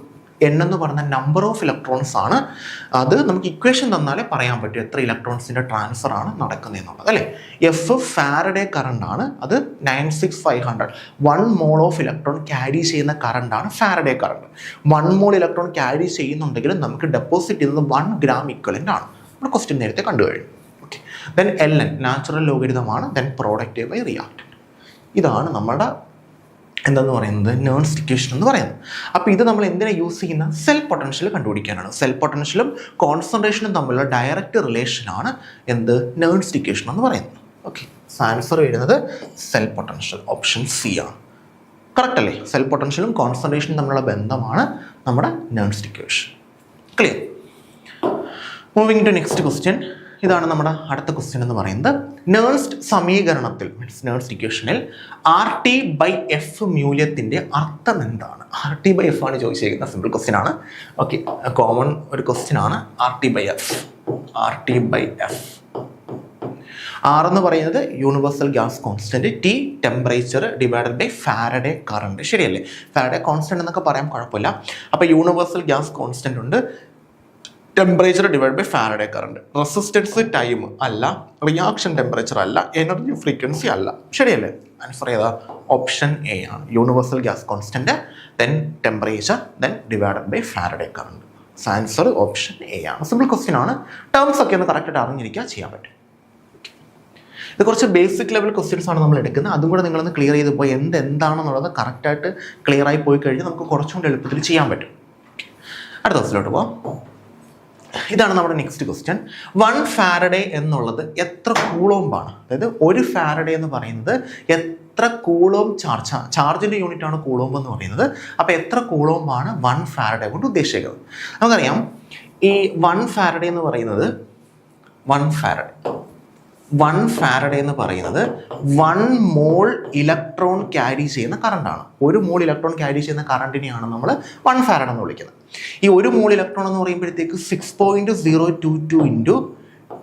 N എന്ന് പറയുന്ന നമ്പർ ഓഫ് ഇലക്ട്രോൺസ് ആണ്. അത് നമുക്ക് ഇക്വേഷൻ തന്നാലേ പറയാൻ പറ്റും എത്ര ഇലക്ട്രോൺസിൻ്റെ ട്രാൻസ്ഫർ ആണ് നടക്കുന്നത് എന്നുള്ളത്, അല്ലേ. F ഫാരഡേ കറണ്ട് ആണ്, അത് 96500. 1 മോൾ ഓഫ് ഇലക്ട്രോൺ ക്യാരി ചെയ്യുന്ന കറണ്ടാണ് ഫാരഡേ കറണ്ട്. 1 മോൾ ഇലക്ട്രോൺ ക്യാരി ചെയ്യുന്നുണ്ടെങ്കിലും നമുക്ക് ഡെപ്പോസിറ്റ് ചെയ്യുന്നത് 1 ഗ്രാം ഇക്വലൻ്റ് ആണ്. നമ്മൾ ക്വസ്റ്റ്യൻ നേരത്തെ കണ്ടുകഴിഞ്ഞു. ഓക്കെ, ദെൻ ln നാച്ചുറൽ ലോഗരിതമാണ്, ദെൻ പ്രോഡക്റ്റ് ബൈ റിയാക്ടൻറ്റ്. ഇതാണ് നമ്മുടെ എന്തെന്ന് പറയുന്നത്, നേൺസ് ഇക്വേഷൻ എന്ന് പറയുന്നത്. അപ്പോൾ ഇത് നമ്മൾ എന്തിനാണ് യൂസ് ചെയ്യുന്ന, സെൽ പൊട്ടൻഷ്യൽ കണ്ടുപിടിക്കാനാണ്. സെൽ പൊട്ടൻഷ്യലും കോൺസെൻട്രേഷനും തമ്മിലുള്ള ഡയറക്റ്റ് റിലേഷനാണ് എന്ത്, നേൺസ് ഇക്വേഷൻ എന്ന് പറയുന്നത്. ഓക്കെ, ആൻസർ വരുന്നത് സെൽ പൊട്ടൻഷ്യൽ, ഓപ്ഷൻ സി ആണ്. കറക്റ്റ് അല്ലേ? സെൽ പൊട്ടൻഷ്യലും കോൺസെൻട്രേഷനും തമ്മിലുള്ള ബന്ധമാണ് നമ്മുടെ നേൺസ് equation. Clear? Moving to next question. ഇതാണ് നമ്മുടെ അടുത്ത ക്വസ്റ്റ്യൻ എന്ന് പറയുന്നത്. നേൺസ്റ്റ് സമീകരണത്തിൽ മീൻസ് നേൺസ്റ്റ് ഇക്വേഷനിൽ RT/F മൂല്യത്തിൻ്റെ അർത്ഥം എന്താണ്? RT/F ആണ് ചോദിച്ചിരിക്കുന്നത്. സിമ്പിൾ ക്വസ്റ്റ്യൻ ആണ്. ഓക്കെ, കോമൺ ഒരു ക്വസ്റ്റ്യൻ ആണ്. RT/F R എന്ന് പറയുന്നത് universal gas constant, T temperature divided by Faraday current. ശരിയല്ലേ, ഫാരഡേ കോൺസ്റ്റന്റ് എന്നൊക്കെ പറയാൻ കുഴപ്പമില്ല. അപ്പോൾ യൂണിവേഴ്സൽ ഗ്യാസ് കോൺസ്റ്റന്റ് ഉണ്ട്, temperature divide by Faraday current. Resistance time അല്ല, റിയാക്ഷൻ ടെമ്പറേച്ചർ അല്ല, എനർജി ഫ്രീക്വൻസി അല്ല. ശരിയല്ലേ? ആൻസർ ഏതാ? ഓപ്ഷൻ എ ആണ്. Universal gas constant, then temperature, then divided by Faraday current. Answer option A ആണ്. സിമ്പിൾ ക്വസ്റ്റ്യൻ ആണ്. Terms ഒക്കെ ഒന്ന് കറക്റ്റായിട്ട് അറിഞ്ഞിരിക്കുക, ചെയ്യാൻ പറ്റും. ഇത് കുറച്ച് ബേസിക് ലെവൽ ക്വസ്റ്റ്യൻസ് ആണ് നമ്മൾ എടുക്കുന്നത്. അതും കൂടെ നിങ്ങളൊന്ന് ക്ലിയർ ചെയ്ത് പോയി എന്താണെന്നുള്ളത് കറക്റ്റായിട്ട് ക്ലിയർ ആയി പോയി കഴിഞ്ഞാൽ നമുക്ക് കുറച്ചുകൂടി എളുപ്പത്തിൽ ചെയ്യാൻ പറ്റും. അടുത്ത ക്വസ്റ്റിലോട്ട് പോവാം. ഇതാണ് നമ്മുടെ നെക്സ്റ്റ് ക്വസ്റ്റ്യൻ. 1 ഫാരഡേ എന്നുള്ളത് എത്ര കൂളോംബാണ്? അതായത് 1 ഫാരഡേ എന്ന് പറയുന്നത് എത്ര കൂളോം ചാർജിൻ്റെ യൂണിറ്റ് ആണ് കൂളോംബ് എന്ന് പറയുന്നത്. അപ്പോൾ എത്ര കൂളോംബാണ് 1 ഫാരഡേ കൊണ്ട് ഉദ്ദേശിക്കുന്നത്? നമുക്കറിയാം, ഈ 1 ഫാരഡേ എന്ന് പറയുന്നത് 1 ഫാരഡേ എന്ന് പറയുന്നത് 1 മോൾ ഇലക്ട്രോൺ ക്യാരി ചെയ്യുന്ന കറണ്ടാണ്. 1 മോൾ ഇലക്ട്രോൺ ക്യാരി ചെയ്യുന്ന കറണ്ടിനെയാണ് നമ്മൾ 1 ഫാരഡ് എന്ന് വിളിക്കുന്നത്. ഈ 1 മോൾ ഇലക്ട്രോൺ എന്ന് പറയുമ്പോഴത്തേക്ക് 6.022 ഇൻറ്റു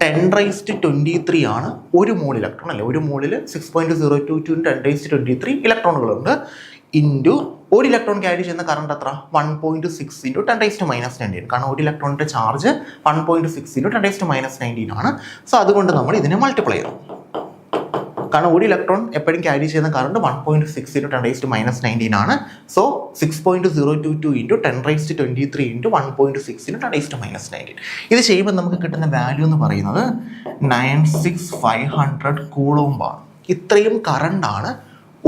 10⁻23 ആണ് 1 മോൾ ഇലക്ട്രോൺ, അല്ലേ. 1 മോളിൽ 6.022 ഇൻറ്റു 10⁻23 ഇലക്ട്രോണുകളുണ്ട്. ഇൻറ്റു 1 ഇലക്ട്രോൺ ക്യാരി ചെയ്യുന്ന കറണ്ട് എത്ര? 1.6 ഇൻറ്റു 10⁻19. കാരണം 1 ഇലക്ട്രോണിൻ്റെ ചാർജ് 1.6 ഇൻറ്റു 10⁻19 ആണ്. സോ അതുകൊണ്ട് നമ്മൾ ഇതിനെ മൾട്ടിപ്ലൈ ചെയ്യണം. കാരണം 1 ഇലക്ട്രോൺ എപ്പോഴും ക്യാരി ചെയ്യുന്ന കറണ്ട് 1.6 ഇൻറ്റു 10⁻19 ആണ്. So 6.022 into 10⁻23 into 1.6 into 10⁻19. ഇത് ചെയ്യുമ്പോൾ നമുക്ക് കിട്ടുന്ന വാല്യൂ എന്ന് പറയുന്നത് 96500 കൂളോംബാണ്. ഇത്രയും കറണ്ടാണ്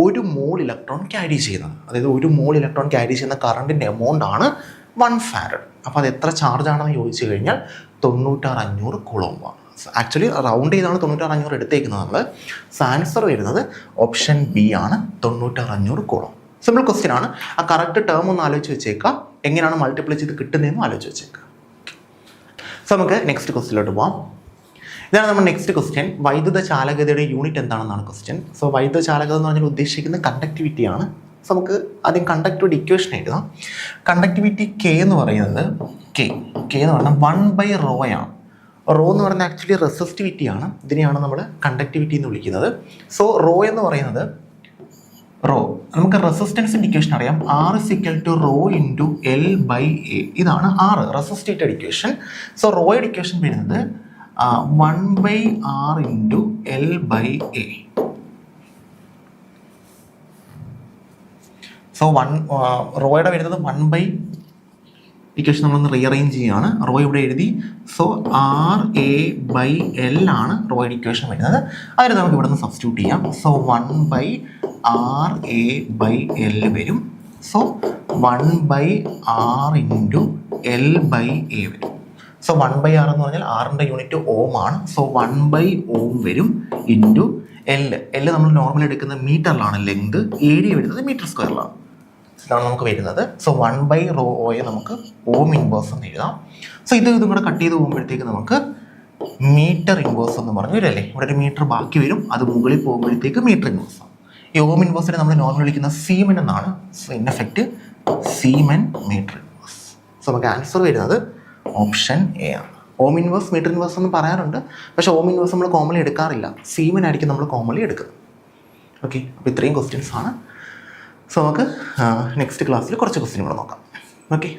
1 മോൾ ഇലക്ട്രോൺ ക്യാരി ചെയ്യുന്നത്. അതായത് 1 മോൾ ഇലക്ട്രോൺ ക്യാരി ചെയ്യുന്ന കറണ്ടിൻ്റെ എമൗണ്ട് ആണ് 1 ഫാരഡ്. അപ്പോൾ അത് എത്ര ചാർജ് ആണെന്ന് ചോദിച്ചു കഴിഞ്ഞാൽ 96500 കൂളോംബാണ്. ആക്ച്വലി റൗണ്ട് ചെയ്താണ് 96500 എടുത്തേക്കുന്നത് നമ്മൾ. ആൻസർ വരുന്നത് ഓപ്ഷൻ ബി ആണ്, 96500 കൂളോം. സിമ്പിൾ ക്വസ്റ്റ്യൻ ആണ്. ആ കറക്റ്റ് ടേം ഒന്ന് ആലോചിച്ച് വെച്ചേക്കാം, എങ്ങനെയാണ് മൾട്ടിപ്ലൈ ചെയ്ത് കിട്ടുന്നതെന്ന് ആലോചിച്ച് വെച്ചേക്കാം. സോ നമുക്ക് നെക്സ്റ്റ് ക്വസ്റ്റ്യനിലോട്ട് പോകാം. ഇതാണ് നമ്മുടെ നെക്സ്റ്റ് ക്വസ്റ്റ്യൻ. വൈദ്യുത ചാലകതയുടെ യൂണിറ്റ് എന്താണെന്നാണ് ക്വസ്റ്റ്യൻ. സോ വൈദ്യുത ചാലകത എന്ന് പറഞ്ഞാൽ ഉദ്ദേശിക്കുന്ന കണ്ടക്ടിവിറ്റിയാണ്. സോ നമുക്ക് ആദ്യം കണ്ടക്ടിവിറ്റി ഇക്വേഷൻ എഴുതാം. കണ്ടക്ടിവിറ്റി കെ എന്ന് പറയുന്നത് കെ എന്ന് പറഞ്ഞാൽ 1/ρ ആണ്. റോ എന്ന് പറയുന്നത് ആക്ച്വലി റെസിസ്റ്റിവിറ്റി ആണ്. ഇതിനെയാണ് നമ്മൾ കണ്ടക്ടിവിറ്റി എന്ന് വിളിക്കുന്നത്. സോ റോ എന്ന് പറയുന്നത് നമുക്ക് റെസിസ്റ്റൻസിൻ്റെ ഇക്വേഷൻ അറിയാം. R = ρ × L/A. ഇതാണ് R റെസിസ്റ്റേറ്റഡ് ഇക്വേഷൻ. സോ റോയുടെ ഇക്വേഷൻ വരുന്നത് 1/R × L/A. സോ റോയുടെ വരുന്നത് 1/, ഇക്വേഷൻ നമ്മളൊന്ന് റീഅറേഞ്ച് ചെയ്യുകയാണ്. റോ ഇവിടെ എഴുതി. സോ RA/L ആണ് റോയുടെ ഇക്വേഷൻ വരുന്നത്. അതിന് നമുക്ക് ഇവിടെ നിന്ന് സബ്സ്റ്റിറ്റ്യൂട്ട് ചെയ്യാം. സോ 1/RA/L വരും. സോ 1/R × L/A വരും. സോ 1/R എന്ന് പറഞ്ഞാൽ ആറിൻ്റെ യൂണിറ്റ് ഓം ആണ്. സോ 1/Ω വരും ഇൻറ്റു L നമ്മൾ നോർമൽ എടുക്കുന്നത് മീറ്ററിലാണ് ലെങ്ത്, ഏരിയ വരുന്നത് മീറ്റർ സ്ക്വയറിലാണ്. ഇതാണ് നമുക്ക് വരുന്നത്. സോ 1/ρ നമുക്ക് ഓം ഇൻവേഴ്സ് എന്ന് എഴുതാം. സോ ഇതും കൂടെ കട്ട് ചെയ്ത് പോകുമ്പോഴത്തേക്ക് നമുക്ക് മീറ്റർ ഇൻവേഴ്സ് എന്ന് പറഞ്ഞു വരും അല്ലേ. ഇവിടെ ഒരു മീറ്റർ ബാക്കി വരും, അത് മുകളിൽ പോകുമ്പോഴത്തേക്ക് മീറ്റർ ഇൻവേഴ്സ് ആണ്. ഈ ഓം ഇൻവേഴ്സിനെ നമ്മൾ നോർമൽ വിളിക്കുന്ന സീമൻ എന്നാണ്. So in effect siemens metre inverse. So നമുക്ക് ആൻസർ വരുന്നത് ഓപ്ഷൻ എ ആണ്. ഓം ഇൻവേഴ്സ് മീറ്റർ ഇൻവേഴ്സ് എന്ന് പറയാറുണ്ട്, പക്ഷേ ഓം ഇൻവേഴ്സ് നമ്മൾ കോമൺലി എടുക്കാറില്ല. സീമൻ ആയിരിക്കും നമ്മൾ കോമൺലി എടുക്കുന്നത്. ഓക്കെ, അപ്പോൾ ഇത്രയും ക്വസ്റ്റ്യൻസ് ആണ്. സോ നമുക്ക് നെക്സ്റ്റ് ക്ലാസ്സിൽ കുറച്ച് ക്വസ്റ്റ്യൻ കൂടെ നോക്കാം. ഓക്കെ.